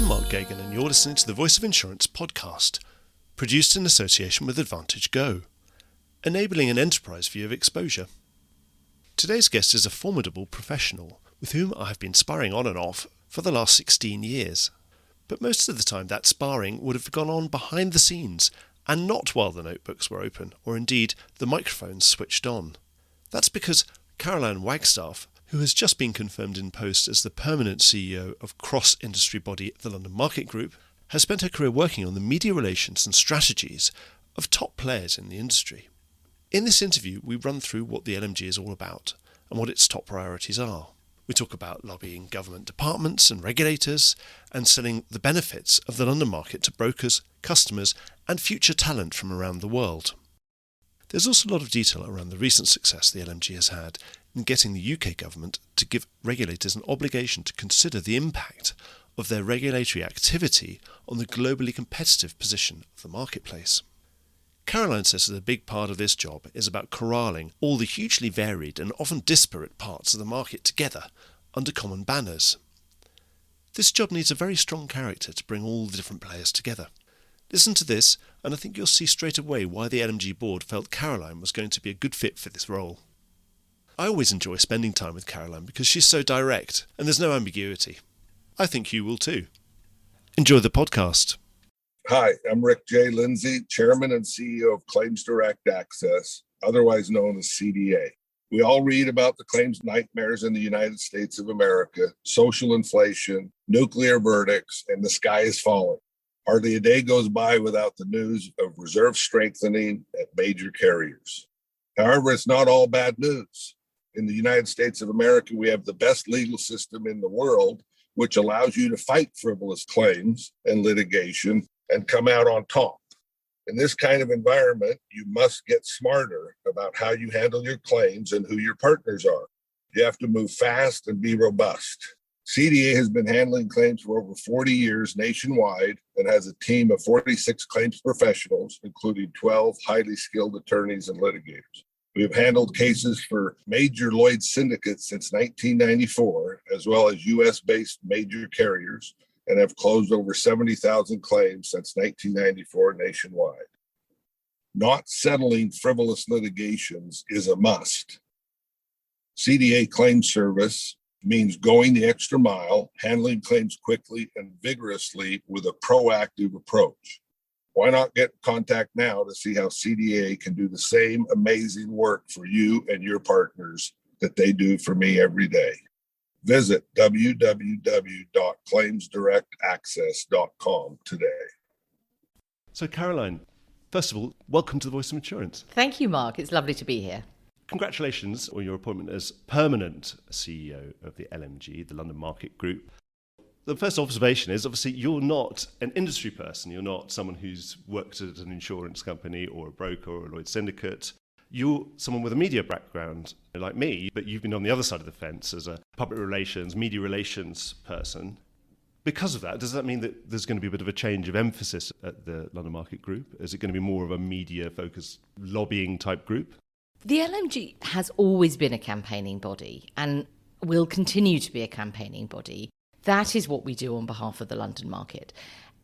I'm Mark Gagan and you're listening to the Voice of Insurance podcast, produced in association with Advantage Go, enabling an enterprise view of exposure. Today's guest is a formidable professional with whom I have been sparring on and off for the last 16 years. But most of the time that sparring would have gone on behind the scenes and not while the notebooks were open or indeed the microphones switched on. That's because Caroline Wagstaff, who has just been confirmed in post as the permanent CEO of cross-industry body the London Market Group, has spent her career working on the media relations and strategies of top players in the industry. In this interview, we run through what the LMG is all about and what its top priorities are. We talk about lobbying government departments and regulators and selling the benefits of the London market to brokers, customers and future talent from around the world. There's also a lot of detail around the recent success the LMG has had in getting the UK government to give regulators an obligation to consider the impact of their regulatory activity on the globally competitive position of the marketplace. Caroline says that a big part of this job is about corralling all the hugely varied and often disparate parts of the market together under common banners. This job needs a very strong character to bring all the different players together. Listen to this, and I think you'll see straight away why the LMG board felt Caroline was going to be a good fit for this role. I always enjoy spending time with Caroline because she's so direct and there's no ambiguity. I think you will too. Enjoy the podcast. Hi, I'm Rick J. Lindsay, Chairman and CEO of Claims Direct Access, otherwise known as CDA. We all read about the claims nightmares in the United States of America, social inflation, nuclear verdicts, and the sky is falling. Hardly a day goes by without the news of reserve strengthening at major carriers. However, it's not all bad news. In the United States of America, we have the best legal system in the world, which allows you to fight frivolous claims and litigation and come out on top. In this kind of environment, you must get smarter about how you handle your claims and who your partners are. You have to move fast and be robust. CDA has been handling claims for over 40 years nationwide and has a team of 46 claims professionals, including 12 highly skilled attorneys and litigators. We have handled cases for major Lloyd's syndicates since 1994, as well as U.S.-based major carriers, and have closed over 70,000 claims since 1994 nationwide. Not settling frivolous litigations is a must. CDA Claims Service means going the extra mile, handling claims quickly and vigorously with a proactive approach. Why not get in contact now to see how CDA can do the same amazing work for you and your partners that they do for me every day? Visit www.claimsdirectaccess.com today. So Caroline, first of all, welcome to the Voice of Insurance. Thank you, Mark. It's lovely to be here. Congratulations on your appointment as permanent CEO of the LMG, the London Market Group. The first observation is, obviously, you're not an industry person. You're not someone who's worked at an insurance company or a broker or a Lloyd's syndicate. You're someone with a media background like me, but you've been on the other side of the fence as a public relations, media relations person. Because of that, does that mean that there's going to be a bit of a change of emphasis at the London Market Group? Is it going to be more of a media-focused lobbying type group? The LMG has always been a campaigning body and will continue to be a campaigning body. That is what we do on behalf of the London market.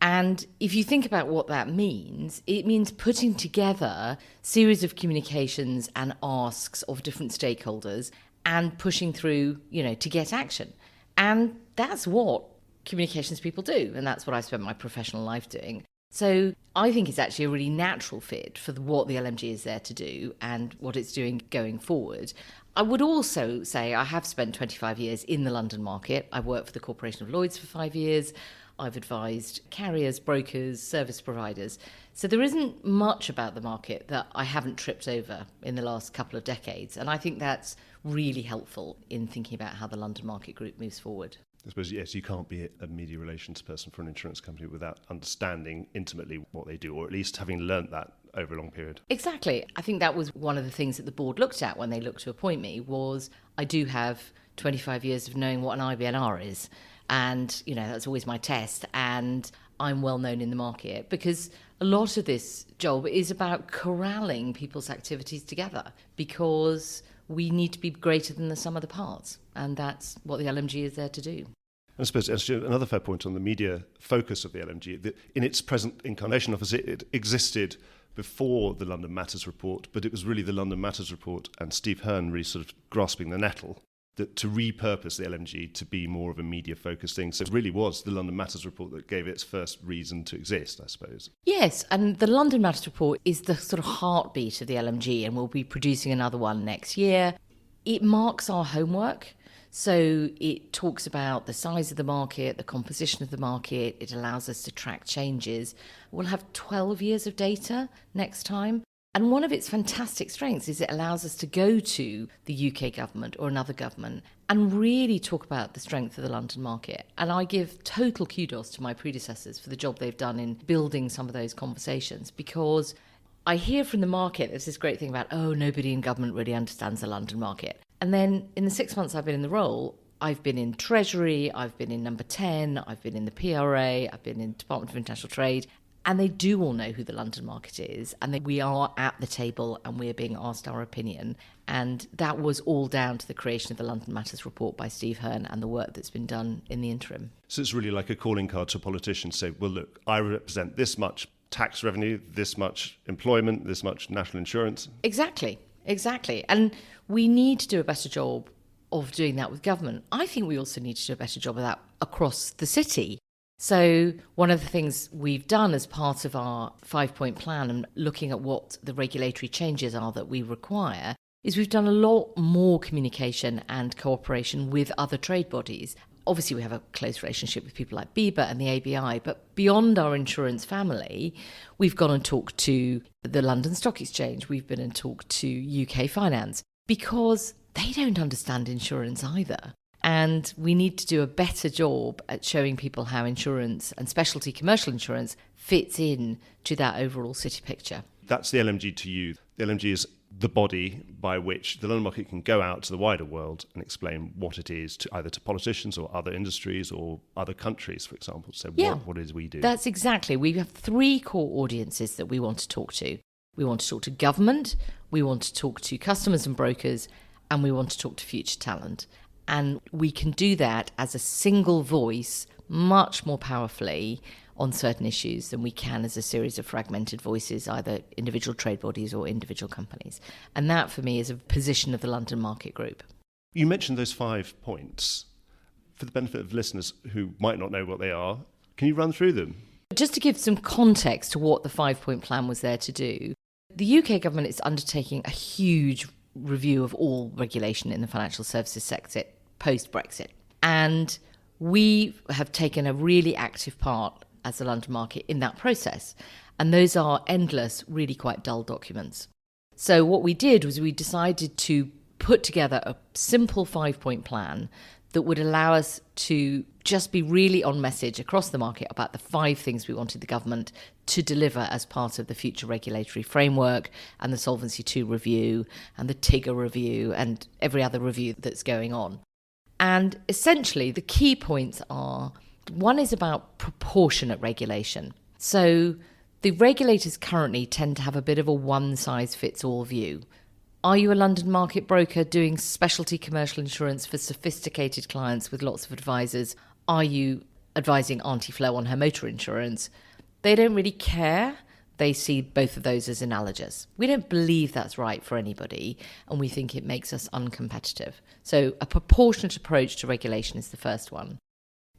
And if you think about what that means, it means putting together a series of communications and asks of different stakeholders and pushing through, to get action. And that's what communications people do. And that's what I spent my professional life doing. So I think it's actually a really natural fit for what the LMG is there to do and what it's doing going forward. I would also say I have spent 25 years in the London market. I worked for the Corporation of Lloyd's for 5 years. I've advised carriers, brokers, service providers. So there isn't much about the market that I haven't tripped over in the last couple of decades. And I think that's really helpful in thinking about how the London Market Group moves forward. I suppose, yes, you can't be a media relations person for an insurance company without understanding intimately what they do, or at least having learnt that over a long period. Exactly. I think that was one of the things that the board looked at when they looked to appoint me was I do have 25 years of knowing what an IBNR is. And, that's always my test. And I'm well known in the market because a lot of this job is about corralling people's activities together because we need to be greater than the sum of the parts. And that's what the LMG is there to do. I suppose actually another fair point on the media focus of the LMG, that in its present incarnation, obviously it existed before the London Matters report, but it was really the London Matters report and Steve Hearn really sort of grasping the nettle that to repurpose the LMG to be more of a media-focused thing. So it really was the London Matters report that gave its first reason to exist, I suppose. Yes, and the London Matters report is the sort of heartbeat of the LMG, and we'll be producing another one next year. It marks our homework. So it talks about the size of the market, the composition of the market. It allows us to track changes. We'll have 12 years of data next time. And one of its fantastic strengths is it allows us to go to the UK government or another government and really talk about the strength of the London market. And I give total kudos to my predecessors for the job they've done in building some of those conversations, because I hear from the market there's this great thing about, oh, nobody in government really understands the London market. And then in the 6 months I've been in the role, I've been in Treasury, I've been in Number 10, I've been in the PRA, I've been in Department of International Trade, and they do all know who the London market is, and we are at the table and we're being asked our opinion. And that was all down to the creation of the London Matters report by Steve Hearn and the work that's been done in the interim. So it's really like a calling card to politicians to say, well, look, I represent this much tax revenue, this much employment, this much national insurance. Exactly. And we need to do a better job of doing that with government. I think we also need to do a better job of that across the city. So one of the things we've done as part of our 5-point plan and looking at what the regulatory changes are that we require is we've done a lot more communication and cooperation with other trade bodies. Obviously, we have a close relationship with people like BIBA and the ABI, but beyond our insurance family, we've gone and talked to the London Stock Exchange. We've been and talked to UK Finance because they don't understand insurance either. And we need to do a better job at showing people how insurance and specialty commercial insurance fits in to that overall city picture. That's the LMG to you. The LMG is the body by which the London market can go out to the wider world and explain what it is to either to politicians or other industries or other countries, for example. So what it is we do. That's exactly. We have 3 core audiences that we want to talk to. We want to talk to government, we want to talk to customers and brokers, and we want to talk to future talent. And we can do that as a single voice much more powerfully on certain issues than we can as a series of fragmented voices, either individual trade bodies or individual companies. And that, for me, is a position of the London Market Group. You mentioned those 5 points. For the benefit of listeners who might not know what they are, can you run through them? Just to give some context to what the 5-point plan was there to do, the UK government is undertaking a huge review of all regulation in the financial services sector post-Brexit. And we have taken a really active part as the London market in that process. And those are endless, really quite dull documents. So what we did was we decided to put together a simple 5-point plan that would allow us to just be really on message across the market about the 5 things we wanted the government to deliver as part of the future regulatory framework and the Solvency II review and the TIGA review and every other review that's going on. And essentially, the key points are, one is about proportionate regulation. So the regulators currently tend to have a bit of a one-size-fits-all view. Are you a London market broker doing specialty commercial insurance for sophisticated clients with lots of advisors? Are you advising Auntie Flo on her motor insurance? They don't really care. They see both of those as analogous. We don't believe that's right for anybody, and we think it makes us uncompetitive. So a proportionate approach to regulation is the first one.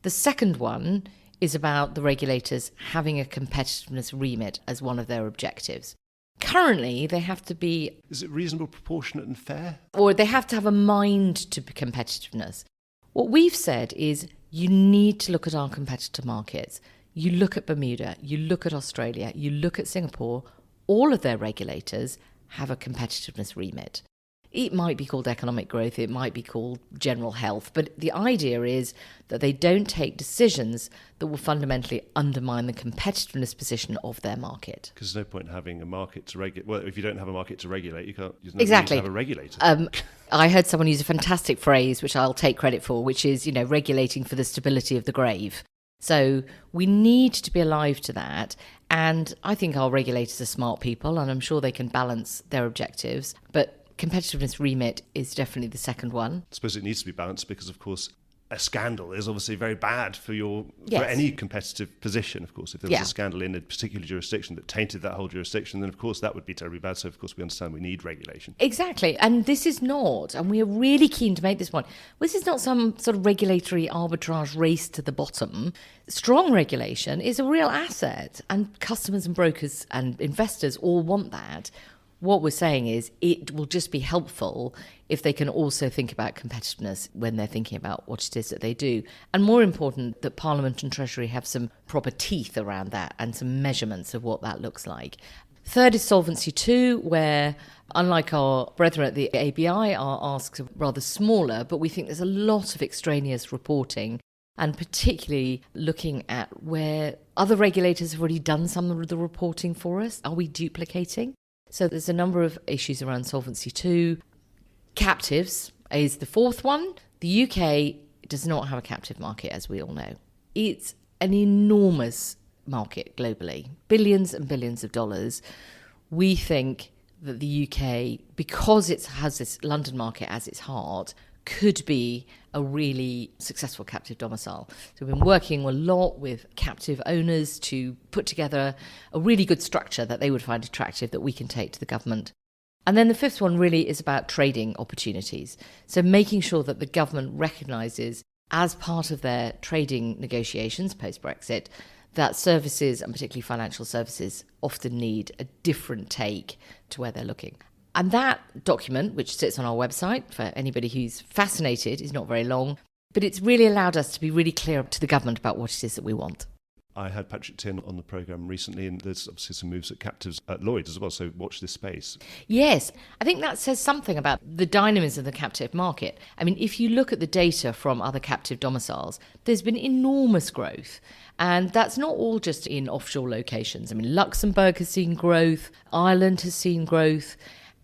The second one is about the regulators having a competitiveness remit as one of their objectives. Currently, they have to be... Is it reasonable, proportionate and fair? Or they have to have a mind to competitiveness. What we've said is you need to look at our competitor markets. You look at Bermuda, you look at Australia, you look at Singapore, all of their regulators have a competitiveness remit. It might be called economic growth, it might be called general health, but the idea is that they don't take decisions that will fundamentally undermine the competitiveness position of their market. Because there's no point in having a market to regulate. Well, if you don't have a market to regulate, you can't exactly have a regulator. I heard someone use a fantastic phrase, which I'll take credit for, which is, regulating for the stability of the grave. So we need to be alive to that. And I think our regulators are smart people, and I'm sure they can balance their objectives. But competitiveness remit is definitely the second one. I suppose it needs to be balanced because, of course, a scandal is obviously very bad for for Yes. any competitive position, of course. If there was a scandal in a particular jurisdiction that tainted that whole jurisdiction, then of course that would be terribly bad. So of course we understand we need regulation. Exactly. And this is not, and we are really keen to make this point, this is not some sort of regulatory arbitrage race to the bottom. Strong regulation is a real asset, and customers and brokers and investors all want that. What we're saying is it will just be helpful if they can also think about competitiveness when they're thinking about what it is that they do. And more important, that Parliament and Treasury have some proper teeth around that and some measurements of what that looks like. Third is Solvency II, where, unlike our brethren at the ABI, our asks are rather smaller, but we think there's a lot of extraneous reporting, and particularly looking at where other regulators have already done some of the reporting for us. Are we duplicating? So there's a number of issues around Solvency II. Captives is the fourth one. The UK does not have a captive market, as we all know. It's an enormous market globally, billions and billions of dollars. We think that the UK, because it has this London market as its heart, could be a really successful captive domicile. So we've been working a lot with captive owners to put together a really good structure that they would find attractive that we can take to the government. And then the fifth one really is about trading opportunities. So making sure that the government recognises, as part of their trading negotiations post-Brexit, that services, and particularly financial services, often need a different take to where they're looking. And that document, which sits on our website for anybody who's fascinated, is not very long, but it's really allowed us to be really clear to the government about what it is that we want. I had Patrick Tin on the programme recently, and there's obviously some moves at captives at Lloyd's as well, so watch this space. Yes, I think that says something about the dynamism of the captive market. I mean, if you look at the data from other captive domiciles, there's been enormous growth. And that's not all just in offshore locations. I mean, Luxembourg has seen growth, Ireland has seen growth,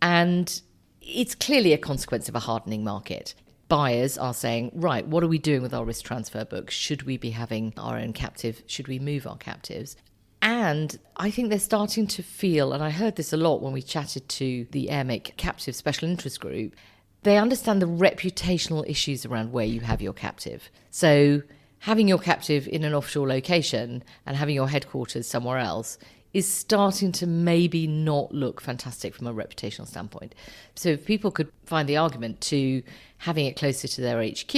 and it's clearly a consequence of a hardening market. Buyers are saying, right, what are we doing with our risk transfer book? Should we be having our own captive? Should we move our captives? And I think they're starting to feel, and I heard this a lot when we chatted to the AIRMIC Captive Special Interest Group, they understand the reputational issues around where you have your captive. So having your captive in an offshore location and having your headquarters somewhere else is starting to maybe not look fantastic from a reputational standpoint. So if people could find the argument to having it closer to their HQ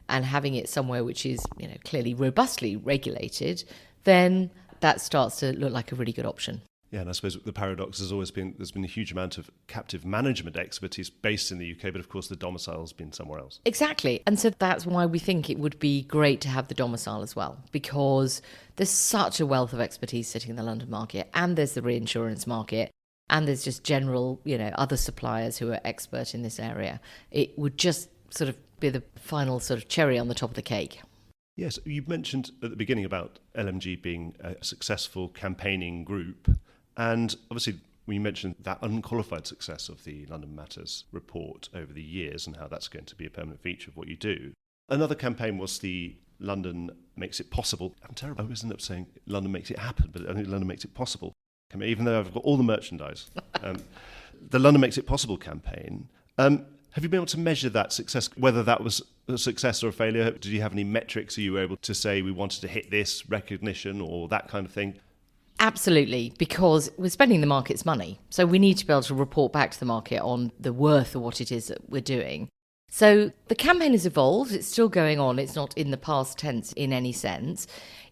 and having it somewhere which is, clearly robustly regulated, then that starts to look like a really good option. Yeah, and I suppose the paradox has always been there's been a huge amount of captive management expertise based in the UK, but of course the domicile has been somewhere else. Exactly. And so that's why we think it would be great to have the domicile as well, because there's such a wealth of expertise sitting in the London market, and there's the reinsurance market, and there's just general, other suppliers who are expert in this area. It would just sort of be the final sort of cherry on the top of the cake. Yes, you mentioned at the beginning about LMG being a successful campaigning group. And obviously, we mentioned that unqualified success of the London Matters report over the years and how that's going to be a permanent feature of what you do. Another campaign was the London Makes It Possible. I'm terrible. I always end up saying London Makes It Happen, but I think London Makes It Possible. Even though I've got all the merchandise. The London Makes It Possible campaign. Have you been able to measure that success, whether that was a success or a failure? Did you have any metrics? Are you able to say we wanted to hit this recognition or that kind of thing? Absolutely, because we're spending the market's money. So we need to be able to report back to the market on the worth of what it is that we're doing. So the campaign has evolved. It's still going on. It's not in the past tense in any sense.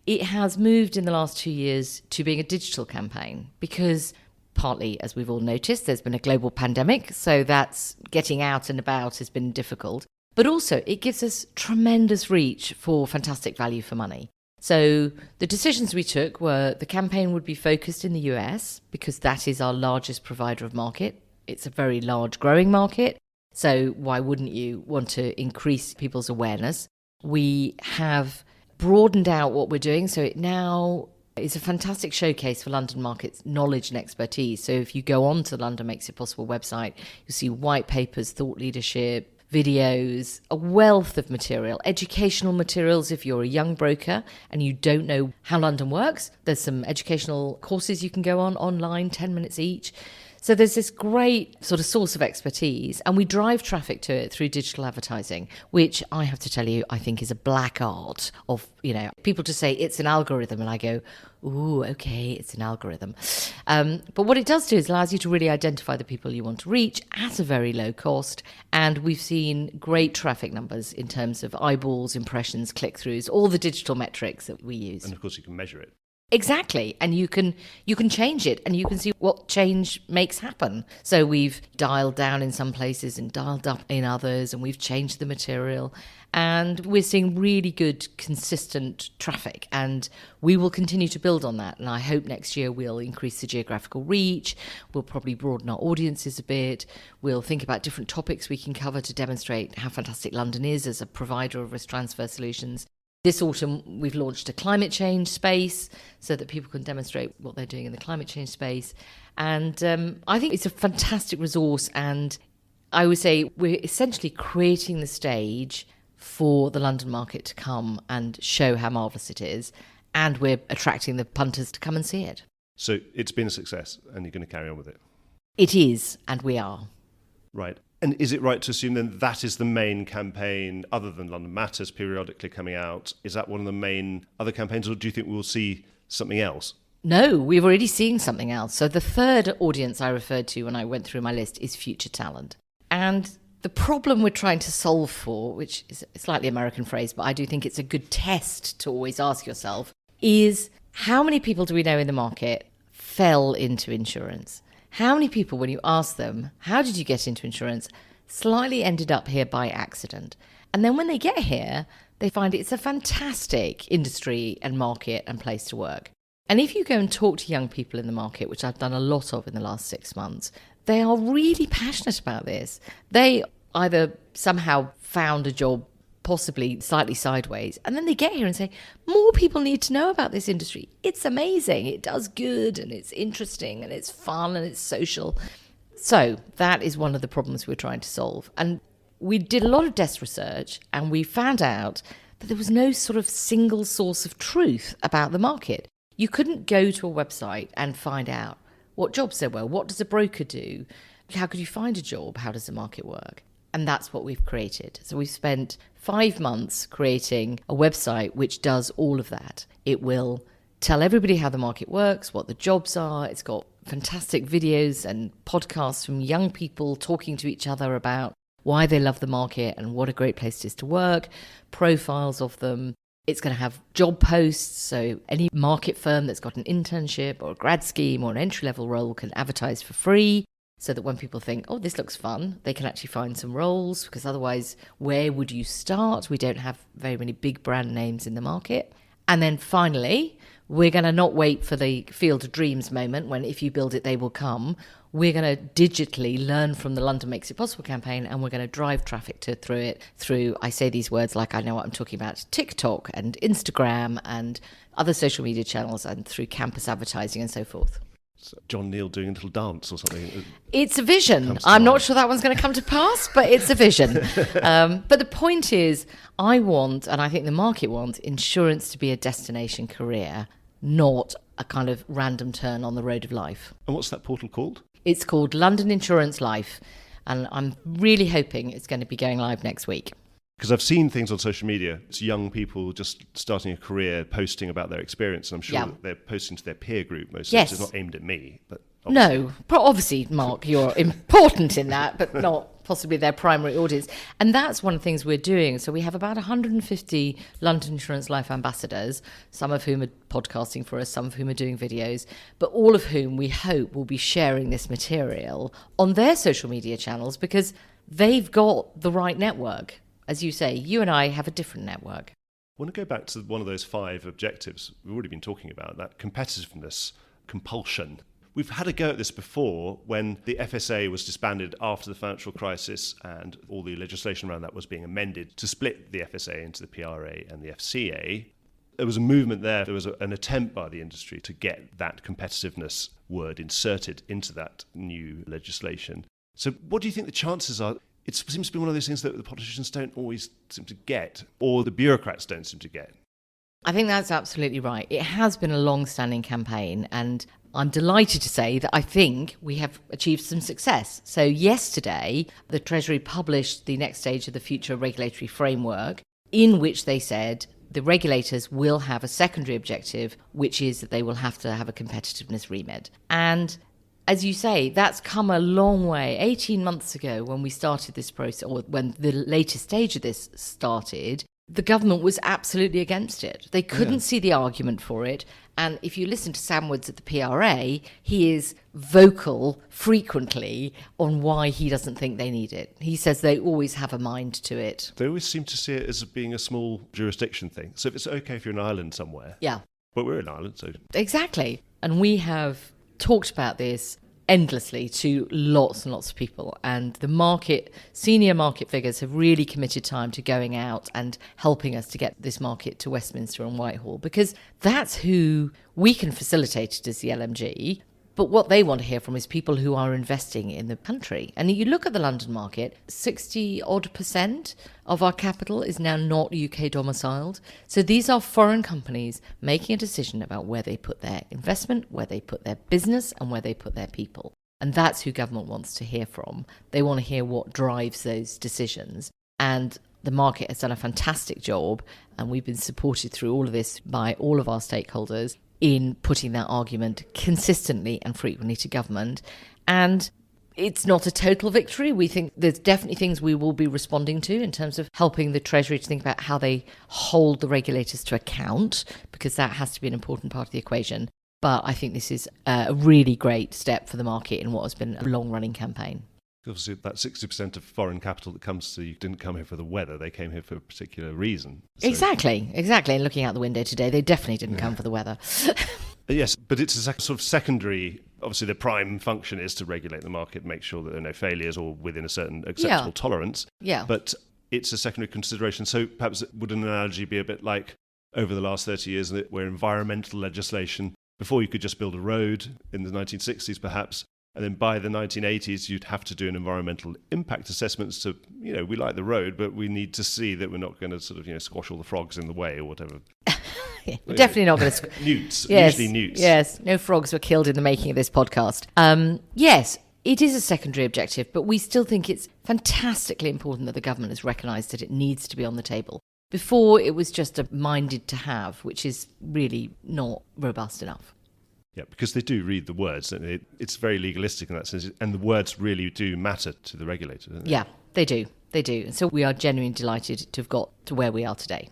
It has moved in the last 2 years to being a digital campaign because partly, as we've all noticed, there's been a global pandemic. So that's getting out and about has been difficult. But also it gives us tremendous reach for fantastic value for money. So the decisions we took were the campaign would be focused in the US because that is our largest provider of market. It's a very large growing market. So why wouldn't you want to increase people's awareness? We have broadened out what we're doing. So it now is a fantastic showcase for London markets knowledge and expertise. So if you go on to the London Makes It Possible website, you'll see white papers, thought leadership, videos, a wealth of material, educational materials if you're a young broker and you don't know how London works. There's some educational courses you can go on online, 10 minutes each. So there's this great sort of source of expertise, and we drive traffic to it through digital advertising, which I have to tell you, I think is a black art of, people just say it's an algorithm, and I go, ooh, okay, it's an algorithm. But what it does do is allows you to really identify the people you want to reach at a very low cost. And we've seen great traffic numbers in terms of eyeballs, impressions, click-throughs, all the digital metrics that we use. And of course you can measure it. Exactly. And you can change it, and you can see what change makes happen. So we've dialed down in some places and dialed up in others, and we've changed the material, and we're seeing really good, consistent traffic, and we will continue to build on that. And I hope next year we'll increase the geographical reach. We'll probably broaden our audiences a bit. We'll think about different topics we can cover to demonstrate how fantastic London is as a provider of risk transfer solutions. This autumn, we've launched a climate change space so that people can demonstrate what they're doing in the climate change space. And I think it's a fantastic resource. And I would say we're essentially creating the stage for the London market to come and show how marvellous it is. And we're attracting the punters to come and see it. So it's been a success, and you're going to carry on with it? It is, and we are. Right. And is it right to assume then that is the main campaign, other than London Matters periodically coming out? Is that one of the main other campaigns, or do you think we'll see something else? No, we're already seeing something else. So the third audience I referred to when I went through my list is future talent. And the problem we're trying to solve for, which is a slightly American phrase, but I do think it's a good test to always ask yourself, is how many people do we know in the market fell into insurance? How many people, when you ask them, how did you get into insurance, slightly ended up here by accident? And then when they get here, they find it's a fantastic industry and market and place to work. And if you go and talk to young people in the market, which I've done a lot of in the last 6 months, they are really passionate about this. They either somehow found a job, possibly slightly sideways, and then they get here and say, more people need to know about this industry. It's amazing. It does good, and it's interesting, and it's fun, and it's social. So that is one of the problems we're trying to solve. And we did a lot of desk research, and we found out that there was no sort of single source of truth about the market. You couldn't go to a website and find out what jobs there were. What does a broker do? How could you find a job? How does the market work? And that's what we've created. So we've spent 5 months creating a website which does all of that. It will tell everybody how the market works, what the jobs are. It's got fantastic videos and podcasts from young people talking to each other about why they love the market and what a great place it is to work, profiles of them. It's going to have job posts, so any market firm that's got an internship or a grad scheme or an entry-level role can advertise for free, so that when people think, oh, this looks fun, they can actually find some roles, because otherwise, where would you start? We don't have very many big brand names in the market. And then finally, we're going to not wait for the Field of Dreams moment when if you build it, they will come. We're going to digitally learn from the London Makes It Possible campaign, and we're going to drive traffic through, I say these words like I know what I'm talking about, TikTok and Instagram and other social media channels, and through campus advertising and so forth. So John Neal doing a little dance or something. It's a vision. I'm not sure that one's going to come to pass, but it's a vision. But the point is, I want, and I think the market wants, insurance to be a destination career, not a kind of random turn on the road of life. And what's that portal called? It's called London Insurance Life, and I'm really hoping it's going to be going live next week. Because I've seen things on social media. It's young people just starting a career posting about their experience. And I'm sure that they're posting to their peer group mostly. Yes. It's not aimed at me. But no, obviously, Mark, you're important in that, but not possibly their primary audience. And that's one of the things we're doing. So we have about 150 London Insurance Life ambassadors, some of whom are podcasting for us, some of whom are doing videos, but all of whom we hope will be sharing this material on their social media channels, because they've got the right network. As you say, you and I have a different network. I want to go back to one of those 5 objectives we've already been talking about, that competitiveness, compulsion. We've had a go at this before when the FSA was disbanded after the financial crisis and all the legislation around that was being amended to split the FSA into the PRA and the FCA. There was a movement there. There was an attempt by the industry to get that competitiveness word inserted into that new legislation. So what do you think the chances are? It seems to be one of those things that the politicians don't always seem to get, or the bureaucrats don't seem to get. I think that's absolutely right. It has been a long-standing campaign, and I'm delighted to say that I think we have achieved some success. So yesterday, the Treasury published the next stage of the future regulatory framework, in which they said the regulators will have a secondary objective, which is that they will have to have a competitiveness remit. And as you say, that's come a long way. 18 months ago, when we started this process, or when the latest stage of this started, the government was absolutely against it. They couldn't see the argument for it. And if you listen to Sam Woods at the PRA, he is vocal frequently on why he doesn't think they need it. He says they always have a mind to it. They always seem to see it as being a small jurisdiction thing. So if it's okay if you're in Ireland somewhere. Yeah. But we're in Ireland, so... Exactly. And we have talked about this endlessly to lots and lots of people, and the senior market figures have really committed time to going out and helping us to get this market to Westminster and Whitehall, because that's who we can facilitate it as the LMG. But what they want to hear from is people who are investing in the country. And you look at the London market, 60% of our capital is now not UK domiciled. So these are foreign companies making a decision about where they put their investment, where they put their business, and where they put their people. And that's who government wants to hear from. They want to hear what drives those decisions. And the market has done a fantastic job, and we've been supported through all of this by all of our stakeholders in putting that argument consistently and frequently to government. And it's not a total victory. We think there's definitely things we will be responding to in terms of helping the Treasury to think about how they hold the regulators to account, because that has to be an important part of the equation. But I think this is a really great step for the market in what has been a long-running campaign. Obviously, that 60% of foreign capital that comes to you didn't come here for the weather. They came here for a particular reason. So. Exactly. And looking out the window today, they definitely didn't come for the weather. Yes, but it's a sort of secondary. Obviously, the prime function is to regulate the market, make sure that there are no failures or within a certain acceptable tolerance. Yeah. But it's a secondary consideration. So perhaps would an analogy be a bit like over the last 30 years where environmental legislation, before you could just build a road in the 1960s perhaps, and then by the 1980s, you'd have to do an environmental impact assessment. So, we like the road, but we need to see that we're not going to sort of, squash all the frogs in the way or whatever. We're definitely not going to... Newts, yes, usually newts. Yes, no frogs were killed in the making of this podcast. Yes, it is a secondary objective, but we still think it's fantastically important that the government has recognised that it needs to be on the table. Before, it was just a minded to have, which is really not robust enough. Yeah, because they do read the words. It's very legalistic in that sense, and the words really do matter to the regulator, don't they? Yeah, they do. And so we are genuinely delighted to have got to where we are today.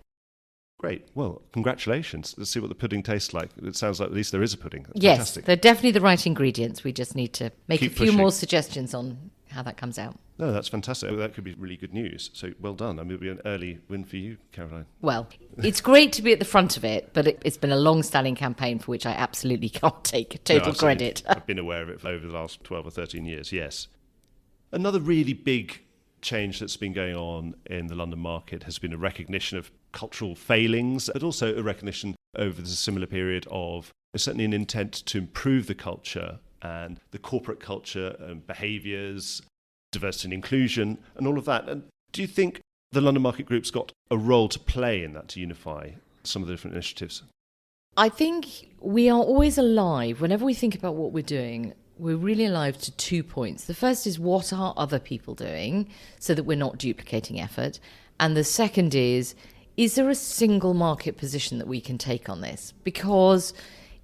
Great. Well, congratulations. Let's see what the pudding tastes like. It sounds like at least there is a pudding. That's yes, fantastic. They're definitely the right ingredients. We just need to make Keep a few pushing. more suggestions on how that comes out. No, that's fantastic. That could be really good news. So well done. I mean, it'll be an early win for you, Caroline. Well, it's great to be at the front of it, but it's been a long-standing campaign for which I absolutely can't take total credit. I've been aware of it over the last 12 or 13 years, yes. Another really big change that's been going on in the London market has been a recognition of cultural failings, but also a recognition over the similar period of certainly an intent to improve the culture and the corporate culture and behaviours, diversity and inclusion, and all of that. And do you think the London Market Group's got a role to play in that to unify some of the different initiatives? I think we are always alive. Whenever we think about what we're doing, we're really alive to 2 points. The first is, what are other people doing so that we're not duplicating effort? And the second is there a single market position that we can take on this? Because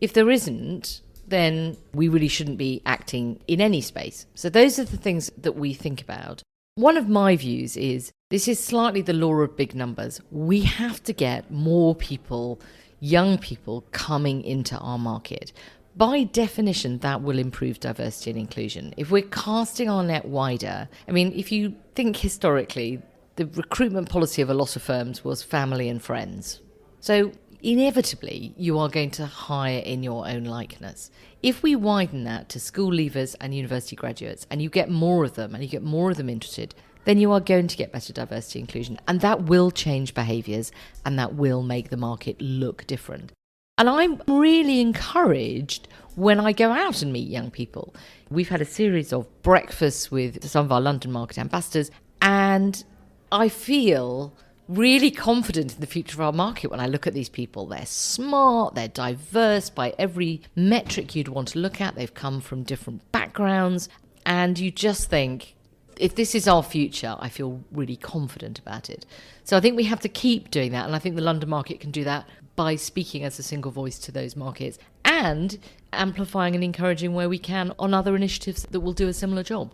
if there isn't, then we really shouldn't be acting in any space. So those are the things that we think about. One of my views is this is slightly the law of big numbers. We have to get more people, young people, coming into our market. By definition, that will improve diversity and inclusion. If we're casting our net wider, I mean, if you think historically, the recruitment policy of a lot of firms was family and friends. So inevitably, you are going to hire in your own likeness. If we widen that to school leavers and university graduates, and you get more of them, and you get more of them interested, then you are going to get better diversity and inclusion. And that will change behaviours, and that will make the market look different. And I'm really encouraged when I go out and meet young people. We've had a series of breakfasts with some of our London market ambassadors, and I feel really confident in the future of our market when I look at these people. They're smart, they're diverse by every metric you'd want to look at. They've come from different backgrounds. And you just think, if this is our future, I feel really confident about it. So I think we have to keep doing that. And I think the London market can do that by speaking as a single voice to those markets and amplifying and encouraging where we can on other initiatives that will do a similar job.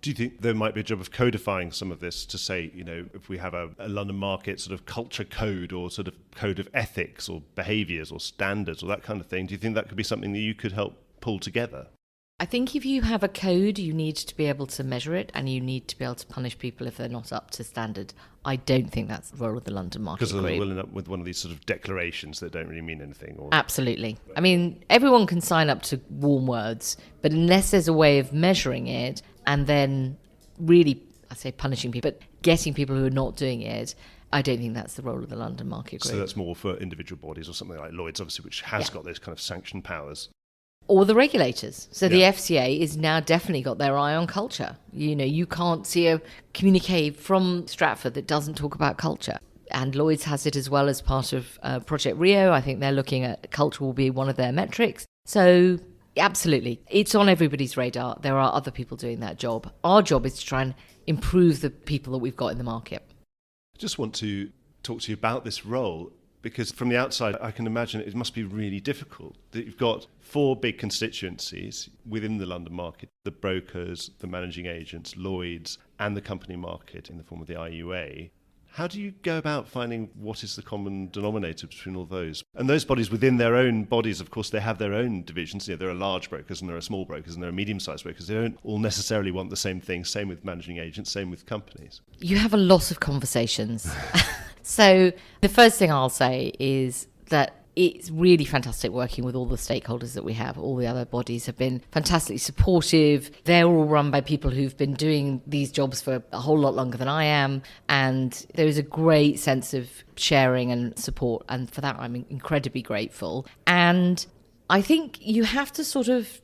Do you think there might be a job of codifying some of this to say, if we have a London market sort of culture code or sort of code of ethics or behaviours or standards or that kind of thing, do you think that could be something that you could help pull together? I think if you have a code, you need to be able to measure it and you need to be able to punish people if they're not up to standard. I don't think that's the role of the London market because group. we'll end up with one of these sort of declarations that don't really mean anything. Absolutely. I mean, everyone can sign up to warm words, but unless there's a way of measuring it and then really, I say punishing people, but getting people who are not doing it, I don't think that's the role of the London market group. So that's more for individual bodies or something like Lloyd's, obviously, which has got those kind of sanction powers. Or the regulators. So the FCA is now definitely got their eye on culture. You can't see a communique from Stratford that doesn't talk about culture. And Lloyd's has it as well as part of Project Rio. I think they're looking at culture will be one of their metrics. So absolutely, it's on everybody's radar. There are other people doing that job. Our job is to try and improve the people that we've got in the market. I just want to talk to you about this role, because from the outside, I can imagine it must be really difficult that you've got 4 big constituencies within the London market: the brokers, the managing agents, Lloyd's, and the company market in the form of the IUA. How do you go about finding what is the common denominator between all those? And those bodies within their own bodies, of course, they have their own divisions. There are large brokers and there are small brokers and there are medium-sized brokers. They don't all necessarily want the same thing. Same with managing agents, same with companies. You have a lot of conversations. So the first thing I'll say is that it's really fantastic working with all the stakeholders that we have. All the other bodies have been fantastically supportive. They're all run by people who've been doing these jobs for a whole lot longer than I am. And there is a great sense of sharing and support. And for that, I'm incredibly grateful. And I think you have to sort of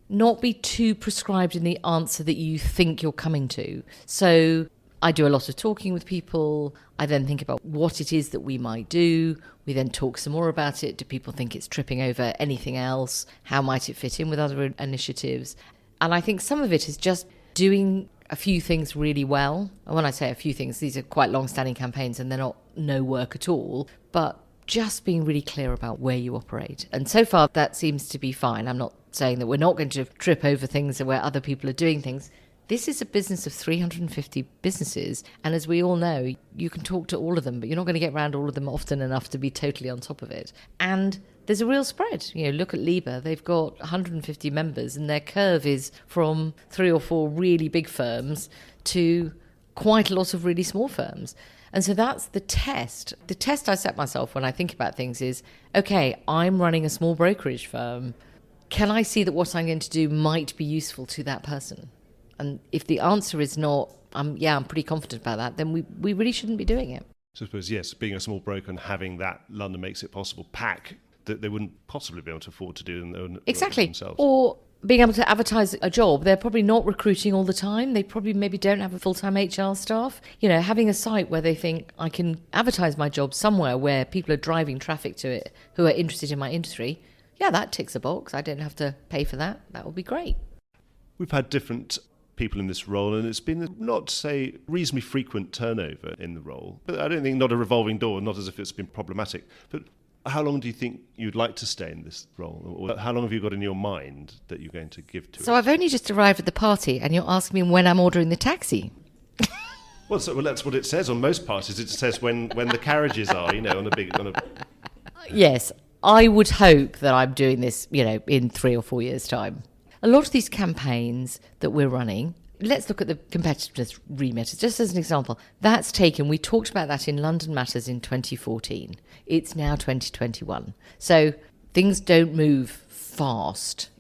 not be too prescribed in the answer that you think you're coming to. So I do a lot of talking with people. I then think about what it is that we might do. We then talk some more about it. Do people think it's tripping over anything else? How might it fit in with other initiatives? And I think some of it is just doing a few things really well. And when I say a few things, these are quite long-standing campaigns and they're not no work at all. But just being really clear about where you operate. And so far, that seems to be fine. I'm not saying that we're not going to trip over things where other people are doing things. This is a business of 350 businesses, and as we all know, you can talk to all of them, but you're not going to get around all of them often enough to be totally on top of it. And there's a real spread. Look at Libre. They've got 150 members, and their curve is from 3 or 4 really big firms to quite a lot of really small firms. And so that's the test. The test I set myself when I think about things is, okay, I'm running a small brokerage firm. Can I see that what I'm going to do might be useful to that person? And if the answer is not, I'm pretty confident about that, then we really shouldn't be doing it. So I suppose, yes, being a small broker and having that London makes it possible pack that they wouldn't possibly be able to afford to do exactly themselves. Or being able to advertise a job. They're probably not recruiting all the time. They probably maybe don't have a full-time HR staff. Having a site where they think I can advertise my job somewhere where people are driving traffic to it who are interested in my industry. Yeah, that ticks a box. I don't have to pay for that. That would be great. We've had different people in this role, and it's been, not to say reasonably frequent turnover in the role, but I don't think not a revolving door, not as if it's been problematic. But how long do you think you'd like to stay in this role, or how long have you got in your mind that you're going to give to it? So I've only just arrived at the party and you're asking me when I'm ordering the taxi. Well, that's what it says on most parties. It says when the carriages are, on a big. Yes, I would hope that I'm doing this, in 3 or 4 years' time. A lot of these campaigns that we're running, let's look at the competitiveness remit. Just as an example, we talked about that in London Matters in 2014. It's now 2021. So things don't move fast,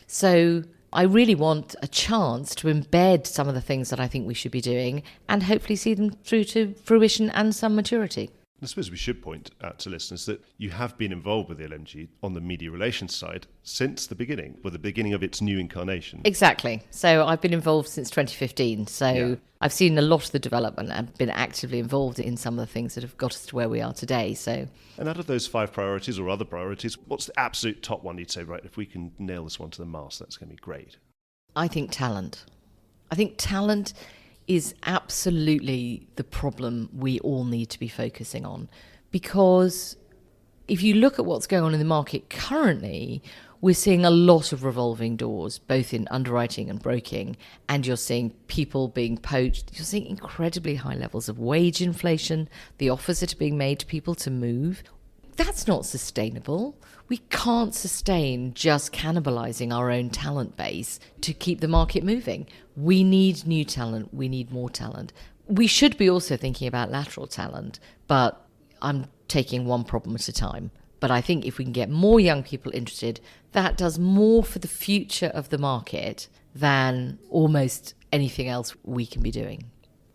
So I really want a chance to embed some of the things that I think we should be doing and hopefully see them through to fruition and some maturity. I suppose we should point out to listeners that you have been involved with the LMG on the media relations side since the beginning, or the beginning of its new incarnation. Exactly. So I've been involved since 2015. So I've seen a lot of the development and been actively involved in some of the things that have got us to where we are today. So, and out of those 5 priorities or other priorities, what's the absolute top one you'd say, right, if we can nail this one to the mast, that's going to be great? I think talent. I think talent is absolutely the problem we all need to be focusing on, because if you look at what's going on in the market currently, we're seeing a lot of revolving doors, both in underwriting and broking, and you're seeing people being poached. You're seeing incredibly high levels of wage inflation, the offers that are being made to people to move. That's not sustainable. We can't sustain just cannibalizing our own talent base to keep the market moving. We need new talent. We need more talent. We should be also thinking about lateral talent, but I'm taking one problem at a time. But I think if we can get more young people interested, that does more for the future of the market than almost anything else we can be doing.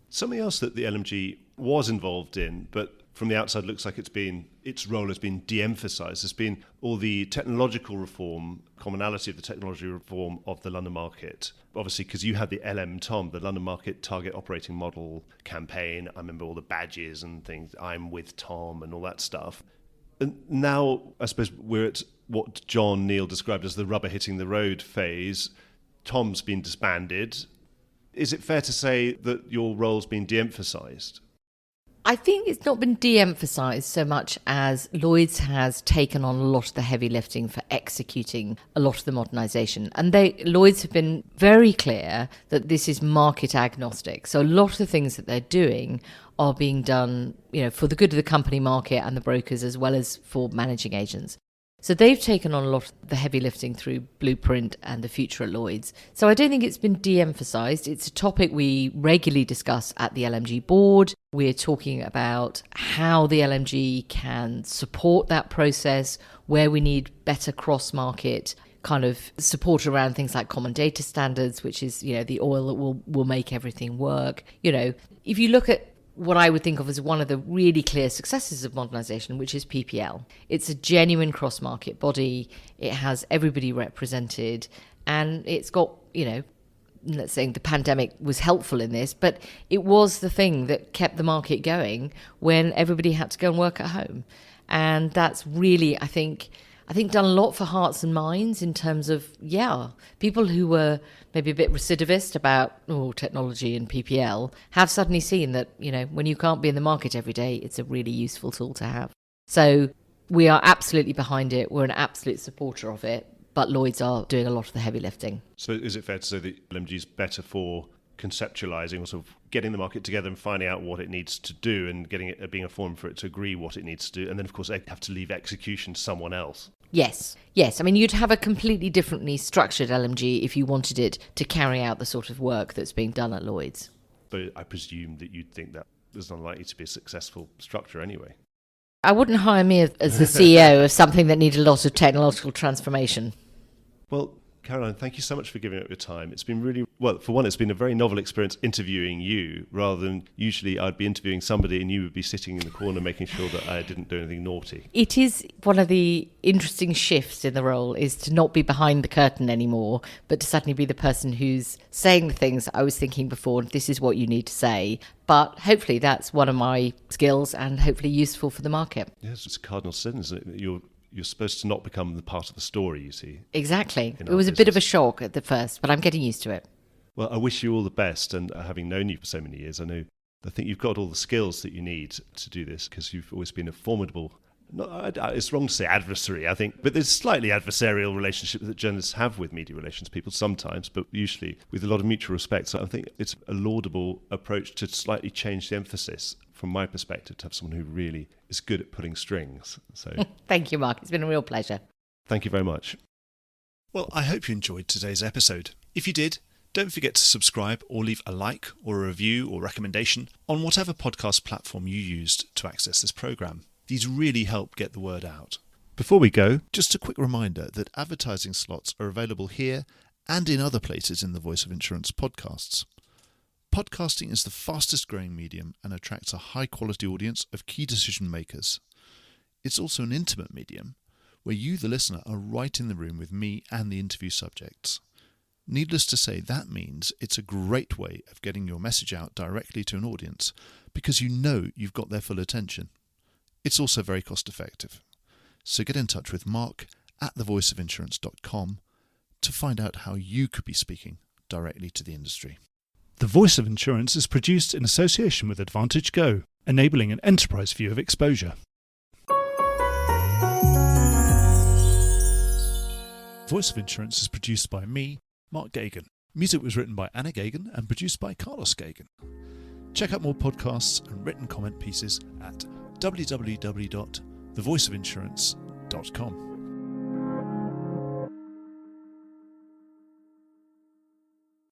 Something else that the LMG was involved in, but from the outside looks like its role has been de-emphasised. There's been all the technological reform, commonality of the technology reform of the London market. Obviously, because you had the LMTOM, the London Market Target Operating Model campaign. I remember all the badges and things, I'm with Tom and all that stuff. And now, I suppose, we're at what John Neal described as the rubber hitting the road phase. Tom's been disbanded. Is it fair to say that your role's been de-emphasised? I think it's not been de-emphasised so much as Lloyd's has taken on a lot of the heavy lifting for executing a lot of the modernisation. And Lloyd's have been very clear that this is market agnostic. So a lot of the things that they're doing are being done, for the good of the company market and the brokers, as well as for managing agents. So they've taken on a lot of the heavy lifting through Blueprint and the future at Lloyd's. So I don't think it's been de-emphasised. It's a topic we regularly discuss at the LMG board. We're talking about how the LMG can support that process, where we need better cross-market kind of support around things like common data standards, which is, the oil that will make everything work. If you look at what I would think of as one of the really clear successes of modernisation, which is PPL. It's a genuine cross-market body. It has everybody represented, and it's got, I'm not saying the pandemic was helpful in this, but it was the thing that kept the market going when everybody had to go and work at home. And that's really, I think done a lot for hearts and minds in terms of, people who were maybe a bit recidivist about technology and PPL have suddenly seen that, when you can't be in the market every day, it's a really useful tool to have. So we are absolutely behind it. We're an absolute supporter of it, but Lloyd's are doing a lot of the heavy lifting. So is it fair to say that LMG is better for conceptualising or sort of getting the market together and finding out what it needs to do and getting it being a forum for it to agree what it needs to do, and then of course they have to leave execution to someone else? Yes. I mean, you'd have a completely differently structured LMG if you wanted it to carry out the sort of work that's being done at Lloyd's. But I presume that you'd think that is unlikely to be a successful structure anyway. I wouldn't hire me as the CEO of something that needed a lot of technological transformation. Well, Caroline, thank you so much for giving up your time. It's been really, for one, it's been a very novel experience interviewing you, rather than usually I'd be interviewing somebody and you would be sitting in the corner making sure that I didn't do anything naughty. It is one of the interesting shifts in the role, is to not be behind the curtain anymore, but to suddenly be the person who's saying the things I was thinking before, this is what you need to say. But hopefully that's one of my skills and hopefully useful for the market. Yes, it's a cardinal sin, isn't it? You're supposed to not become the part of the story, you see. Exactly. It was a bit of a shock at the first, but I'm getting used to it. Well, I wish you all the best, and having known you for so many years, I think you've got all the skills that you need to do this, because you've always been a formidable, it's wrong to say adversary, I think, but there's a slightly adversarial relationship that journalists have with media relations people sometimes, but usually with a lot of mutual respect. So I think it's a laudable approach to slightly change the emphasis, from my perspective, to have someone who really is good at pulling strings. So thank you, Mark. It's been a real pleasure. Thank you very much. Well, I hope you enjoyed today's episode. If you did, don't forget to subscribe or leave a like or a review or recommendation on whatever podcast platform you used to access this programme. These really help get the word out. Before we go, just a quick reminder that advertising slots are available here and in other places in the Voice of Insurance podcasts. Podcasting is the fastest growing medium and attracts a high quality audience of key decision makers. It's also an intimate medium where you, the listener, are right in the room with me and the interview subjects. Needless to say, that means it's a great way of getting your message out directly to an audience because you know you've got their full attention. It's also very cost effective. So get in touch with Mark at thevoiceofinsurance.com to find out how you could be speaking directly to the industry. The Voice of Insurance is produced in association with Advantage Go, enabling an enterprise view of exposure. Voice of Insurance is produced by me, Mark Gagan. Music was written by Anna Gagan and produced by Carlos Gagan. Check out more podcasts and written comment pieces at www.thevoiceofinsurance.com.